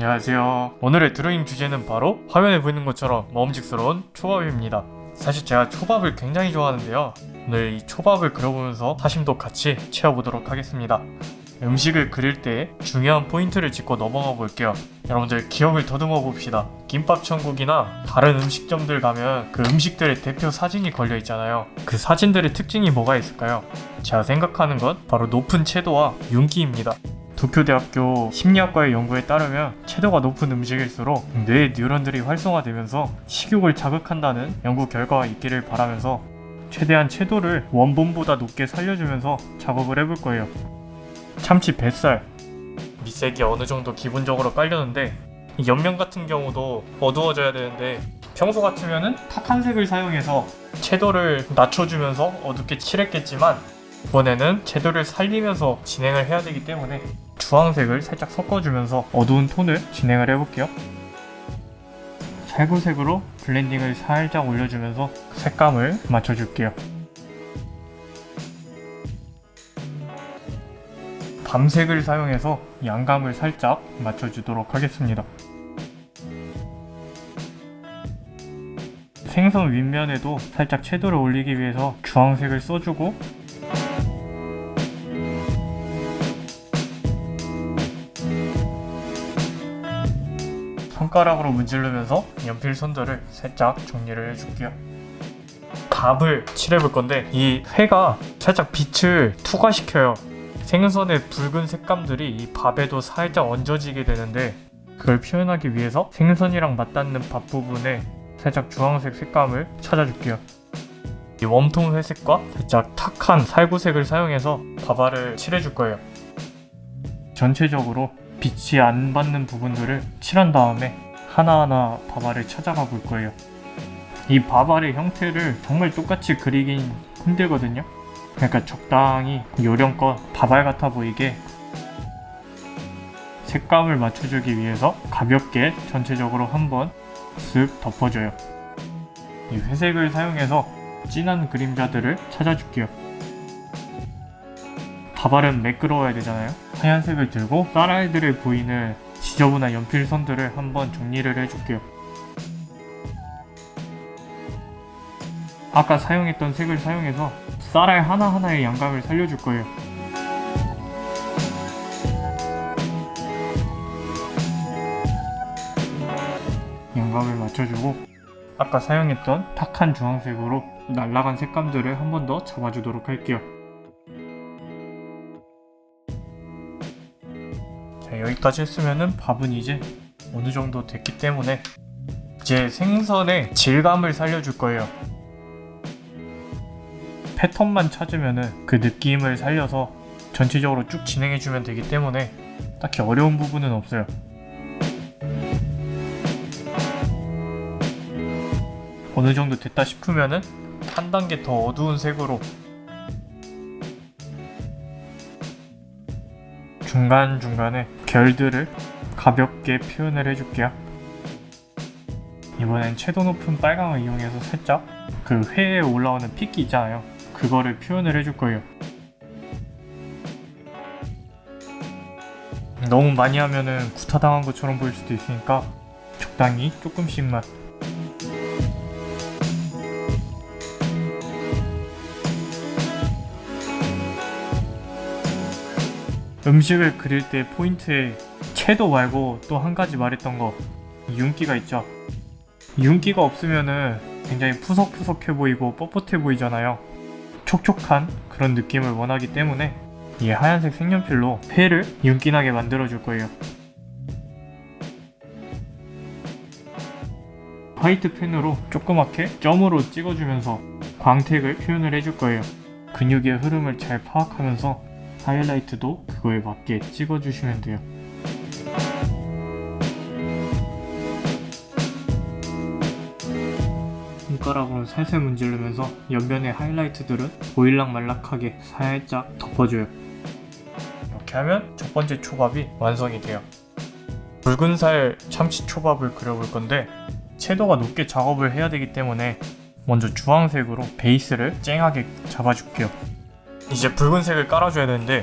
안녕하세요. 오늘의 드로잉 주제는 바로 화면에 보이는 것처럼 먹음직스러운 초밥입니다. 사실 제가 초밥을 굉장히 좋아하는데요. 오늘 이 초밥을 그려보면서 사심도 같이 채워보도록 하겠습니다. 음식을 그릴 때 중요한 포인트를 짚고 넘어가 볼게요. 여러분들 기억을 더듬어 봅시다. 김밥 천국이나 다른 음식점들 가면 그 음식들의 대표 사진이 걸려 있잖아요. 그 사진들의 특징이 뭐가 있을까요? 제가 생각하는 건 바로 높은 채도와 윤기입니다. 도쿄대학교 심리학과의 연구에 따르면 채도가 높은 음식일수록 뇌의 뉴런들이 활성화되면서 식욕을 자극한다는 연구 결과가 있기를 바라면서 최대한 채도를 원본보다 높게 살려주면서 작업을 해볼 거예요. 참치 뱃살 밑색이 어느 정도 기본적으로 깔렸는데 이 옆면 같은 경우도 어두워져야 되는데 평소 같으면은 탁한 색을 사용해서 채도를 낮춰주면서 어둡게 칠했겠지만 이번에는 채도를 살리면서 진행을 해야 되기 때문에 주황색을 살짝 섞어주면서 어두운 톤을 진행을 해볼게요. 살구색으로 블렌딩을 살짝 올려주면서 색감을 맞춰줄게요. 밤색을 사용해서 양감을 살짝 맞춰주도록 하겠습니다. 생선 윗면에도 살짝 채도를 올리기 위해서 주황색을 써주고 손가락으로 문지르면서 연필 선들을 살짝 정리를 해줄게요. 밥을 칠해볼 건데 이 회가 살짝 빛을 투과시켜요. 생선의 붉은 색감들이 이 밥에도 살짝 얹어지게 되는데 그걸 표현하기 위해서 생선이랑 맞닿는 밥 부분에 살짝 주황색 색감을 찾아줄게요. 이 웜톤 회색과 살짝 탁한 살구색을 사용해서 밥알을 칠해줄 거예요. 전체적으로 빛이 안 받는 부분들을 칠한 다음에 하나하나 밥알을 찾아가 볼 거예요. 이 밥알의 형태를 정말 똑같이 그리긴 힘들거든요. 그러니까 적당히 요령껏 밥알 같아 보이게 색감을 맞춰주기 위해서 가볍게 전체적으로 한번 쓱 덮어줘요. 이 회색을 사용해서 진한 그림자들을 찾아줄게요. 밥알은 매끄러워야 되잖아요. 하얀색을 들고 쌀알들을 보이는 지저분한 연필 선들을 한번 정리를 해줄게요. 아까 사용했던 색을 사용해서 쌀알 하나하나의 양감을 살려줄 거예요. 양감을 맞춰주고 아까 사용했던 탁한 주황색으로 날아간 색감들을 한 번 더 잡아주도록 할게요. 자, 여기까지 했으면은 밥은 이제 어느 정도 됐기 때문에 이제 생선의 질감을 살려줄 거예요. 패턴만 찾으면은 그 느낌을 살려서 전체적으로 쭉 진행해주면 되기 때문에 딱히 어려운 부분은 없어요. 어느 정도 됐다 싶으면은 한 단계 더 어두운 색으로 중간중간에 결들을 가볍게 표현을 해줄게요. 이번엔 채도 높은 빨강을 이용해서 살짝 그 회에 올라오는 핏기 있잖아요. 그거를 표현을 해줄 거예요. 너무 많이 하면은 구타당한 것처럼 보일 수도 있으니까 적당히 조금씩만. 음식을 그릴 때 포인트에 채도 말고 또 한 가지 말했던 거, 윤기가 있죠. 윤기가 없으면은 굉장히 푸석푸석해 보이고 뻣뻣해 보이잖아요. 촉촉한 그런 느낌을 원하기 때문에 이 하얀색 색연필로 회를 윤기나게 만들어줄 거예요. 화이트 펜으로 조그맣게 점으로 찍어주면서 광택을 표현을 해줄 거예요. 근육의 흐름을 잘 파악하면서 하이라이트도 그거에 맞게 찍어주시면 돼요. 손가락으로 살살 문지르면서 옆면의 하이라이트들은 보일락말락하게 살짝 덮어줘요. 이렇게 하면 첫 번째 초밥이 완성이 돼요. 붉은살 참치 초밥을 그려볼 건데 채도가 높게 작업을 해야 되기 때문에 먼저 주황색으로 베이스를 쨍하게 잡아줄게요. 이제 붉은색을 깔아줘야 되는데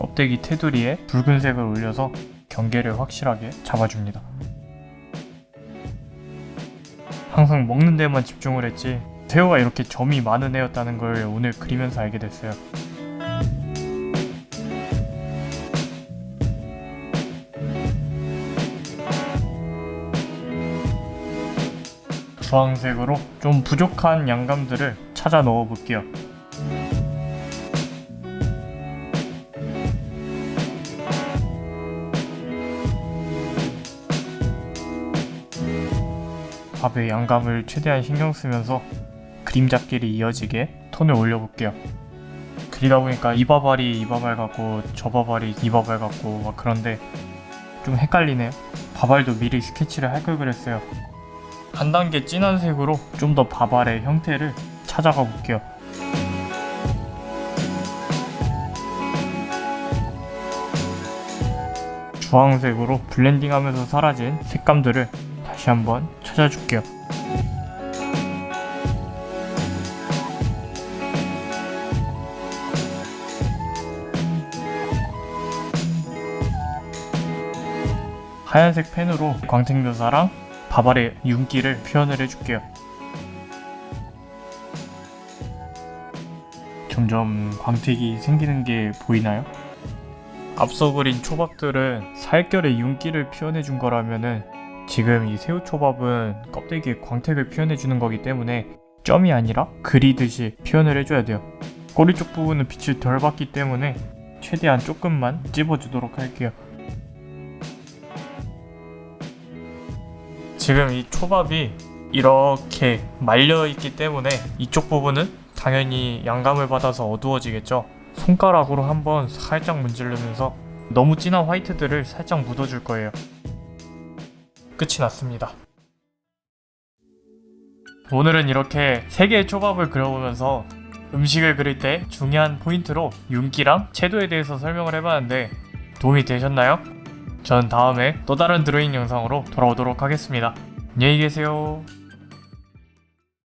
껍데기 테두리에 붉은색을 올려서 경계를 확실하게 잡아줍니다. 항상 먹는 데만 집중을 했지 새우가 이렇게 점이 많은 애였다는 걸 오늘 그리면서 알게 됐어요. 주황색으로 좀 부족한 양감들을 찾아 넣어 볼게요. 밥에 양감을 최대한 신경 쓰면서 그림자길이 이어지게 톤을 올려볼게요. 그리다 보니까 이 바발이 이 바발 같고 저 바발이 이 바발 같고 막 그런데 좀 헷갈리네요. 바발도 미리 스케치를 할 걸 그랬어요. 한 단계 진한 색으로 좀 더 바발의 형태를 찾아가 볼게요. 주황색으로 블렌딩하면서 사라진 색감들을 다시 한번 찾아줄게요. 하얀색 펜으로 광택묘사랑 바발의 윤기를 표현을 해줄게요. 점점 광택이 생기는 게 보이나요? 앞서 그린 초밥들은 살결의 윤기를 표현해준 거라면은 지금 이 새우초밥은 껍데기에 광택을 표현해주는 거기 때문에 점이 아니라 그리듯이 표현을 해줘야 돼요. 꼬리 쪽 부분은 빛을 덜 받기 때문에 최대한 조금만 찝어주도록 할게요. 지금 이 초밥이 이렇게 말려있기 때문에 이쪽 부분은 당연히 양감을 받아서 어두워지겠죠. 손가락으로 한번 살짝 문지르면서 너무 진한 화이트들을 살짝 묻어줄 거예요. 끝이 났습니다. 오늘은 이렇게 3개의 초밥을 그려보면서 음식을 그릴 때 중요한 포인트로 윤기랑 채도에 대해서 설명을 해봤는데 도움이 되셨나요? 전 다음에 또 다른 드로잉 영상으로 돌아오도록 하겠습니다. 안녕히 계세요.